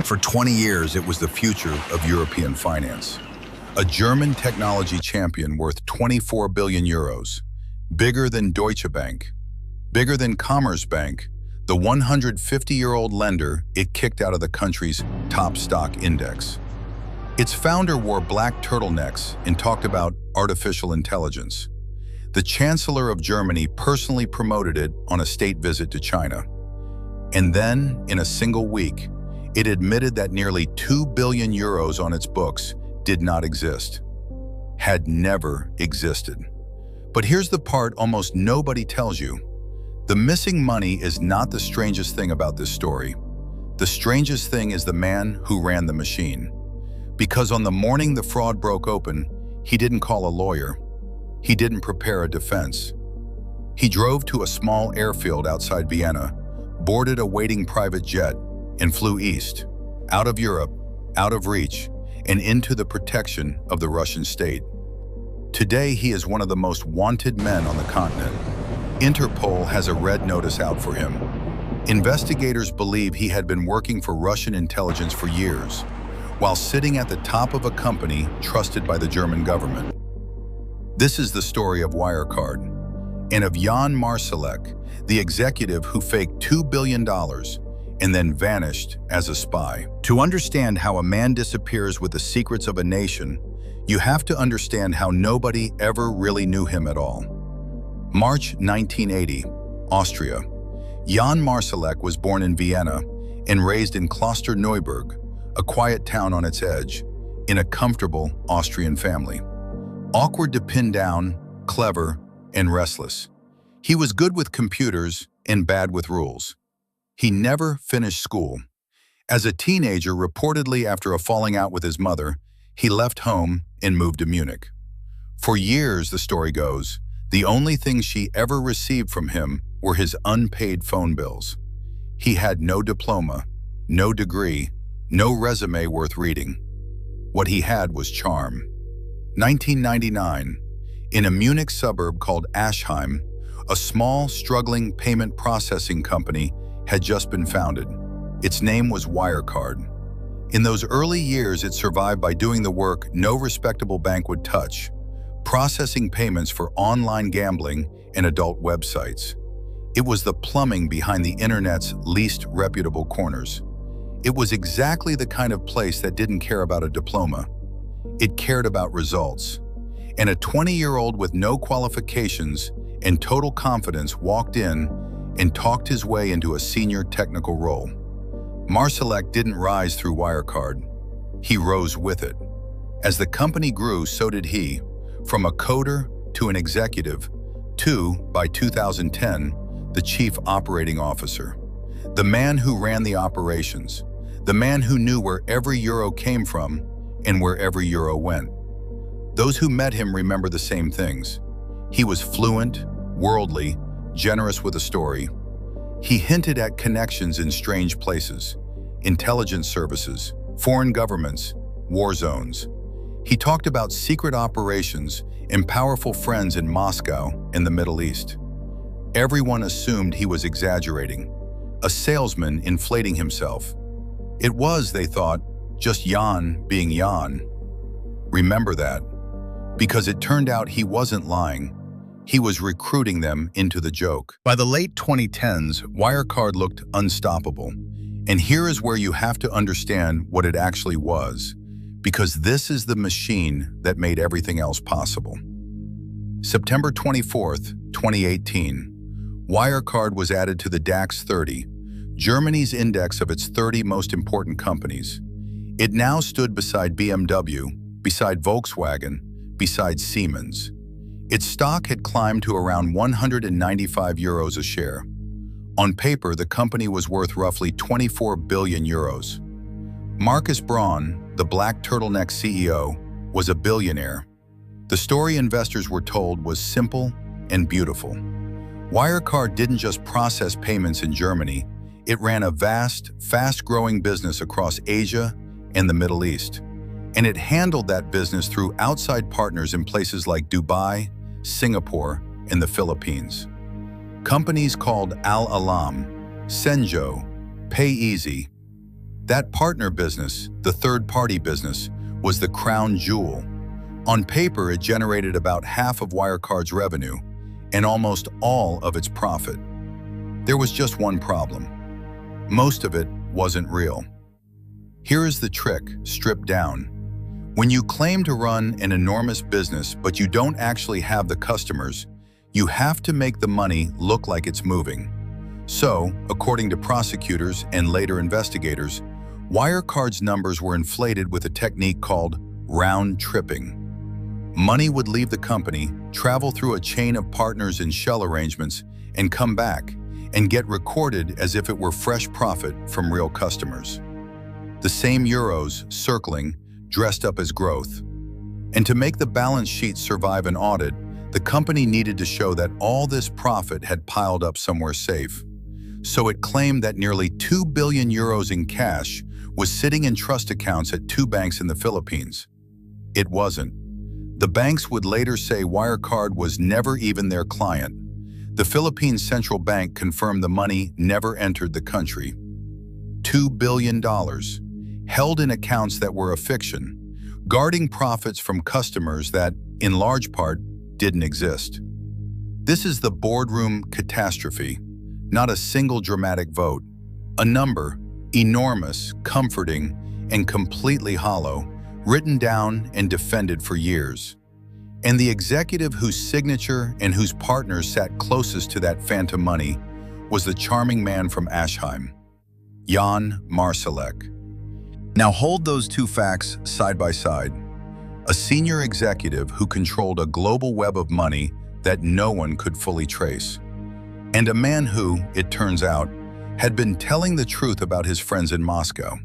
For 20 years, it was the future of European finance. A German technology champion worth 24 billion euros, bigger than Deutsche Bank, bigger than Commerzbank, the 150-year-old lender it kicked out of the country's top stock index. Its founder wore black turtlenecks and talked about artificial intelligence. The Chancellor of Germany personally promoted it on a state visit to China. And then, in a single week, it admitted that nearly 2 billion euros on its books did not exist, had never existed. But here's the part almost nobody tells you. The missing money is not the strangest thing about this story. The strangest thing is the man who ran the machine. Because on the morning the fraud broke open, he didn't call a lawyer. He didn't prepare a defense. He drove to a small airfield outside Vienna, boarded a waiting private jet, and flew east, out of Europe, out of reach, and into the protection of the Russian state. Today, he is one of the most wanted men on the continent. Interpol has a red notice out for him. Investigators believe he had been working for Russian intelligence for years, while sitting at the top of a company trusted by the German government. This is the story of Wirecard, and of Jan Marsalek, the executive who faked $2 billion and then vanished as a spy. To understand how a man disappears with the secrets of a nation, you have to understand how nobody ever really knew him at all. March 1980, Austria. Jan Marsalek was born in Vienna and raised in Klosterneuburg, a quiet town on its edge, in a comfortable Austrian family. Awkward to pin down, clever, and restless. He was good with computers and bad with rules. He never finished school. As a teenager, reportedly after a falling out with his mother, he left home and moved to Munich. For years, the story goes, the only things she ever received from him were his unpaid phone bills. He had no diploma, no degree, no resume worth reading. What he had was charm. 1999, in a Munich suburb called Aschheim, a small, struggling payment processing company had just been founded. Its name was Wirecard. In those early years, it survived by doing the work no respectable bank would touch, processing payments for online gambling and adult websites. It was the plumbing behind the internet's least reputable corners. It was exactly the kind of place that didn't care about a diploma. It cared about results. And a 20-year-old with no qualifications and total confidence walked in and talked his way into a senior technical role. Marsalek didn't rise through Wirecard. He rose with it. As the company grew, so did he, from a coder to an executive to, by 2010, the chief operating officer. The man who ran the operations. The man who knew where every euro came from and where every euro went. Those who met him remember the same things. He was fluent, worldly, generous with a story. He hinted at connections in strange places, intelligence services, foreign governments, war zones. He talked about secret operations and powerful friends in Moscow and the Middle East. Everyone assumed he was exaggerating, a salesman inflating himself. It was, they thought, just Jan being Jan. Remember that, because it turned out he wasn't lying. He was recruiting them into the joke. By the late 2010s, Wirecard looked unstoppable. And here is where you have to understand what it actually was, because this is the machine that made everything else possible. September 24th, 2018, Wirecard was added to the DAX 30, Germany's index of its 30 most important companies. It now stood beside BMW, beside Volkswagen, beside Siemens. Its stock had climbed to around 195 euros a share. On paper, the company was worth roughly 24 billion euros. Markus Braun, the black turtleneck CEO, was a billionaire. The story investors were told was simple and beautiful. Wirecard didn't just process payments in Germany, it ran a vast, fast-growing business across Asia and the Middle East. And it handled that business through outside partners in places like Dubai, Singapore, and the Philippines. Companies called Al Alam, Senjo, PayEasy. That partner business, the third-party business, was the crown jewel. On paper, it generated about half of Wirecard's revenue and almost all of its profit. There was just one problem. Most of it wasn't real. Here is the trick, stripped down. When you claim to run an enormous business but you don't actually have the customers, you have to make the money look like it's moving. So, according to prosecutors and later investigators, Wirecard's numbers were inflated with a technique called round tripping. Money would leave the company, travel through a chain of partners and shell arrangements, and come back and get recorded as if it were fresh profit from real customers. The same euros circling, dressed up as growth. And to make the balance sheet survive an audit, the company needed to show that all this profit had piled up somewhere safe. So it claimed that nearly 2 billion euros in cash was sitting in trust accounts at 2 banks in the Philippines. It wasn't. The banks would later say Wirecard was never even their client. The Philippine Central Bank confirmed the money never entered the country. $2 billion, held in accounts that were a fiction, guarding profits from customers that, in large part, didn't exist. This is the boardroom catastrophe, not a single dramatic vote. A number, enormous, comforting, and completely hollow, written down and defended for years. And the executive whose signature and whose partners sat closest to that phantom money was the charming man from Ashheim, Jan Marsalek. Now hold those two facts side by side. A senior executive who controlled a global web of money that no one could fully trace. And a man who, it turns out, had been telling the truth about his friends in Moscow.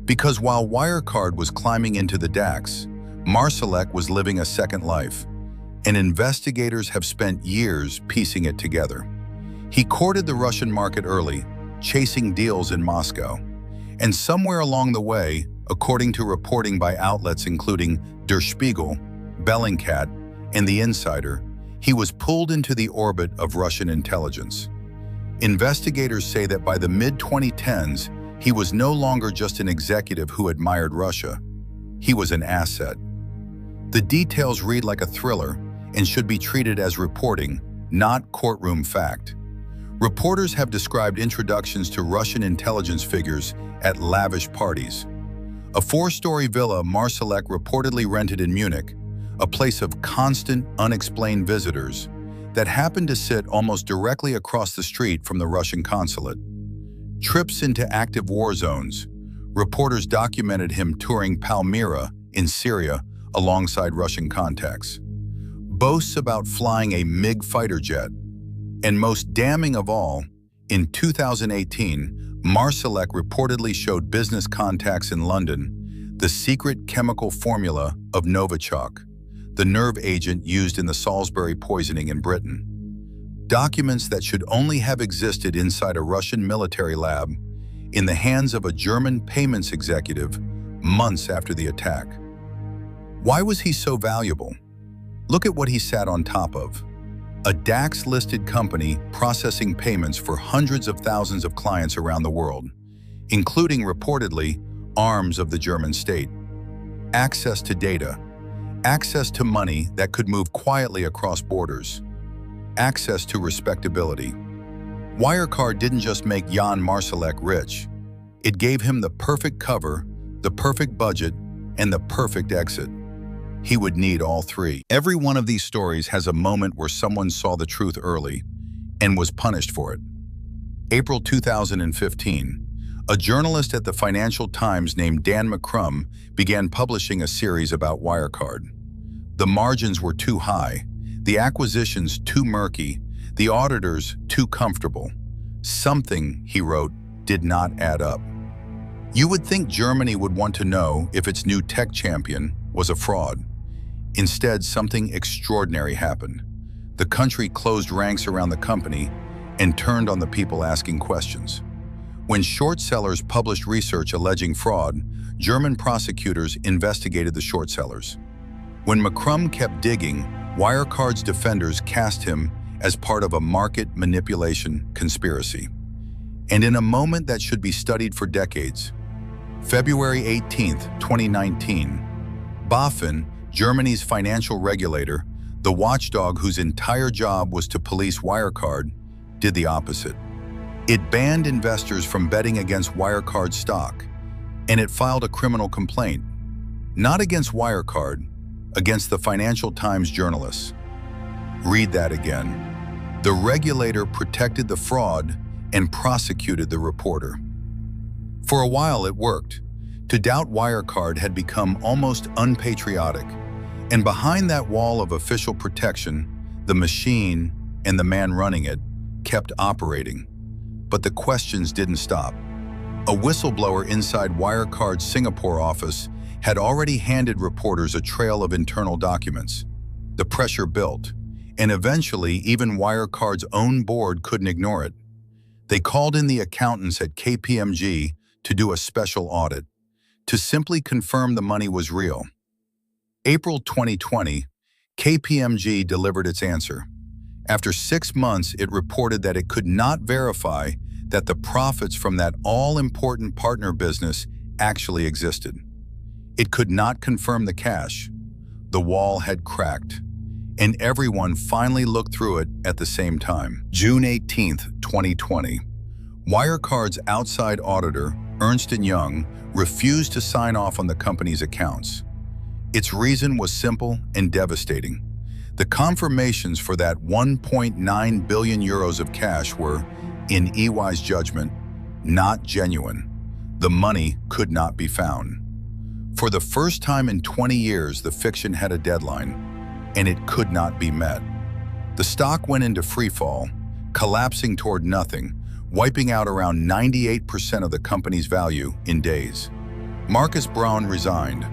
Because while Wirecard was climbing into the DAX, Marsalek was living a second life, and investigators have spent years piecing it together. He courted the Russian market early, chasing deals in Moscow. And somewhere along the way, according to reporting by outlets including Der Spiegel, Bellingcat, and The Insider, he was pulled into the orbit of Russian intelligence. Investigators say that by the mid-2010s, he was no longer just an executive who admired Russia. He was an asset. The details read like a thriller and should be treated as reporting, not courtroom fact. Reporters have described introductions to Russian intelligence figures at lavish parties. A 4-story villa Marsalek reportedly rented in Munich, a place of constant, unexplained visitors, that happened to sit almost directly across the street from the Russian consulate. Trips into active war zones. Reporters documented him touring Palmyra in Syria alongside Russian contacts. Boasts about flying a MiG fighter jet. And most damning of all, in 2018, Marsalek reportedly showed business contacts in London the secret chemical formula of Novichok, the nerve agent used in the Salisbury poisoning in Britain. Documents that should only have existed inside a Russian military lab in the hands of a German payments executive months after the attack. Why was he so valuable? Look at what he sat on top of. A DAX-listed company processing payments for hundreds of thousands of clients around the world, including, reportedly, arms of the German state. Access to data. Access to money that could move quietly across borders. Access to respectability. Wirecard didn't just make Jan Marsalek rich. It gave him the perfect cover, the perfect budget, and the perfect exit. He would need all three. Every one of these stories has a moment where someone saw the truth early and was punished for it. April 2015, a journalist at the Financial Times named Dan McCrum began publishing a series about Wirecard. The margins were too high, the acquisitions too murky, the auditors too comfortable. Something, he wrote, did not add up. You would think Germany would want to know if its new tech champion was a fraud. Instead, something extraordinary happened. The country closed ranks around the company and turned on the people asking questions. When short sellers published research alleging fraud, German prosecutors investigated the short sellers. When McCrum kept digging, Wirecard's defenders cast him as part of a market manipulation conspiracy. And in a moment that should be studied for decades, February 18, 2019. BaFin, Germany's financial regulator, the watchdog whose entire job was to police Wirecard, did the opposite. It banned investors from betting against Wirecard stock, and it filed a criminal complaint, not against Wirecard, against the Financial Times journalists. Read that again. The regulator protected the fraud and prosecuted the reporter. For a while it worked. To doubt Wirecard had become almost unpatriotic, and behind that wall of official protection, the machine and the man running it kept operating. But the questions didn't stop. A whistleblower inside Wirecard's Singapore office had already handed reporters a trail of internal documents. The pressure built, and eventually even Wirecard's own board couldn't ignore it. They called in the accountants at KPMG to do a special audit, to simply confirm the money was real. April 2020, KPMG delivered its answer. After 6 months, it reported that it could not verify that the profits from that all-important partner business actually existed. It could not confirm the cash. The wall had cracked, and everyone finally looked through it at the same time. June 18, 2020. Wirecard's outside auditor, Ernst & Young, refused to sign off on the company's accounts. Its reason was simple and devastating. The confirmations for that 1.9 billion euros of cash were, in EY's judgment, not genuine. The money could not be found. For the first time in 20 years, the fiction had a deadline, and it could not be met. The stock went into freefall, collapsing toward nothing, wiping out around 98% of the company's value in days. Markus Braun resigned.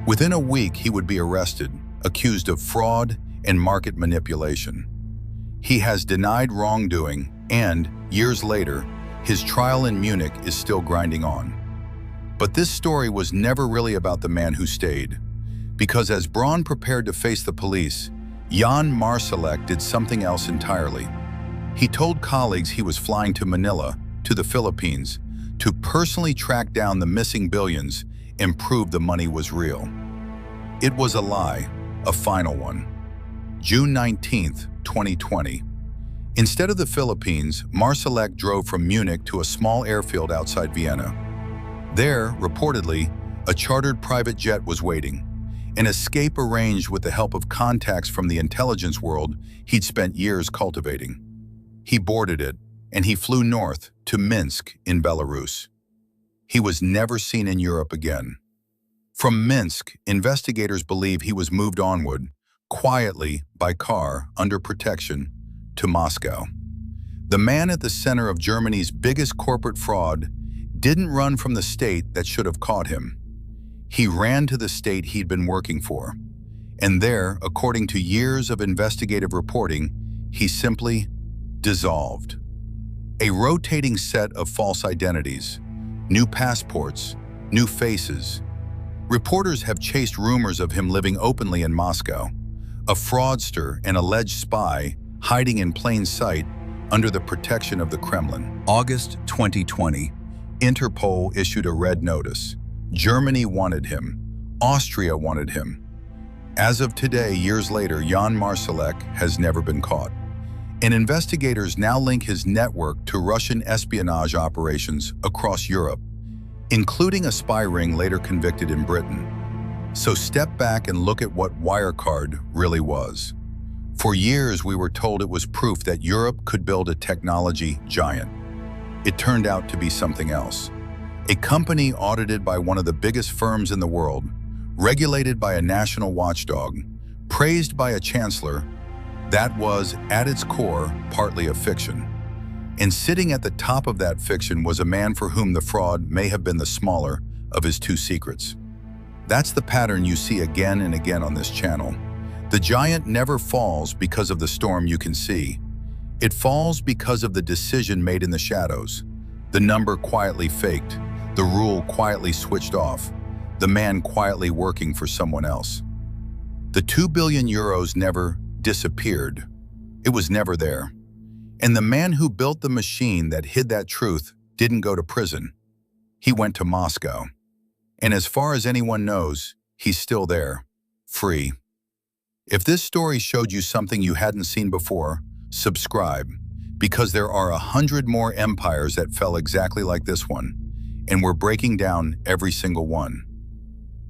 Within a week, he would be arrested, accused of fraud and market manipulation. He has denied wrongdoing, and, years later, his trial in Munich is still grinding on. But this story was never really about the man who stayed, because as Braun prepared to face the police, Jan Marsalek did something else entirely. He told colleagues he was flying to Manila, to the Philippines, to personally track down the missing billions and prove the money was real. It was a lie, a final one. June 19, 2020. Instead of the Philippines, Marsalek drove from Munich to a small airfield outside Vienna. There, reportedly, a chartered private jet was waiting, an escape arranged with the help of contacts from the intelligence world he'd spent years cultivating. He boarded it, and he flew north to Minsk in Belarus. He was never seen in Europe again. From Minsk, investigators believe he was moved onward, quietly, by car, under protection, to Moscow. The man at the center of Germany's biggest corporate fraud didn't run from the state that should have caught him. He ran to the state he'd been working for. And there, according to years of investigative reporting, he simply dissolved. A rotating set of false identities, new passports, new faces. Reporters have chased rumors of him living openly in Moscow, a fraudster and alleged spy hiding in plain sight under the protection of the Kremlin. August 2020, Interpol issued a red notice. Germany wanted him. Austria wanted him. As of today, years later, Jan Marsalek has never been caught. And investigators now link his network to Russian espionage operations across Europe, including a spy ring later convicted in Britain. So step back and look at what Wirecard really was. For years, we were told it was proof that Europe could build a technology giant. It turned out to be something else. A company audited by one of the biggest firms in the world, regulated by a national watchdog, praised by a chancellor, that was, at its core, partly a fiction. And sitting at the top of that fiction was a man for whom the fraud may have been the smaller of his two secrets. That's the pattern you see again and again on this channel. The giant never falls because of the storm you can see. It falls because of the decision made in the shadows, the number quietly faked, the rule quietly switched off, the man quietly working for someone else. The 2 billion euros never disappeared. It was never there. And the man who built the machine that hid that truth didn't go to prison. He went to Moscow. And as far as anyone knows, he's still there, free. If this story showed you something you hadn't seen before, subscribe, because there are 100 more empires that fell exactly like this one, and we're breaking down every single one.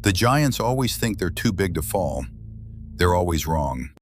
The giants always think they're too big to fall. They're always wrong.